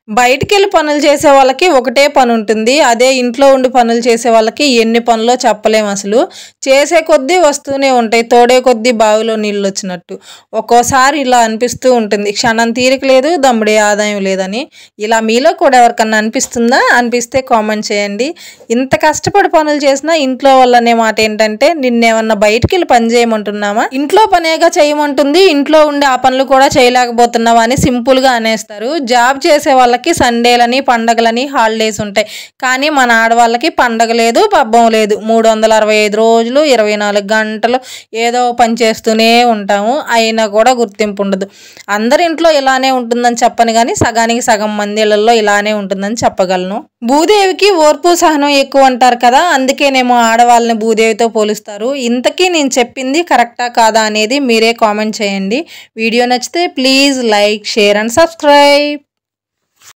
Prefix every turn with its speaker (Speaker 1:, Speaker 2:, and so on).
Speaker 1: బయటికెళ్ళి పనులు చేసే వాళ్ళకి ఒకటే పని ఉంటుంది. అదే ఇంట్లో ఉండి పనులు చేసే వాళ్ళకి ఎన్ని పనులో చెప్పలేము అసలు. చేసే కొద్దీ వస్తూనే ఉంటాయి. తోడే కొద్దీ బావిలో నీళ్ళొచ్చినట్టు. ఒక్కోసారి ఇలా అనిపిస్తూ ఉంటుంది. క్షణం తీరిక లేదు, దమ్ముడే ఆదాయం లేదని. ఇలా మీలో కూడా ఎవరికన్నా అనిపిస్తుందా? అనిపిస్తే కామెంట్ చేయండి. ఇంత కష్టపడి పనులు చేసినా ఇంట్లో వాళ్ళనే మాట ఏంటంటే నిన్నేమన్నా బయటికెళ్ళి పని చేయమంటున్నామా? ఇంట్లో పనేగా చేయమంటుంది. ఇంట్లో ఉండి ఆ పనులు కూడా చేయలేకపోతున్నావా అని సింపుల్గా అనేస్తారు. జాబ్ చేసే వాళ్ళకి సండేలని పండగలని హాలిడేస్ ఉంటాయి. కానీ మన ఆడవాళ్ళకి పండగ లేదు, పబ్బం లేదు. 365 రోజులు 24 గంటలు ఏదో పని చేస్తూనే ఉంటాము. అయినా కూడా గుర్తింపు ఉండదు. అందరి ఇంట్లో ఇలానే ఉంటుందని చెప్పను కానీ సగానికి సగం మంది ఇళ్లలో ఇలానే ఉంటుందని చెప్పగలను. భూదేవికి ఓర్పు సహనం ఎక్కువ అంటారు కదా, అందుకేనేమో ఆడవాళ్ళని భూదేవితో పోలుస్తారు. ఇంతకీ నేను చెప్పింది కరెక్టా కాదా అనేది మీరే కామెంట్ చేయండి. వీడియో నచ్చితే please like, share and subscribe.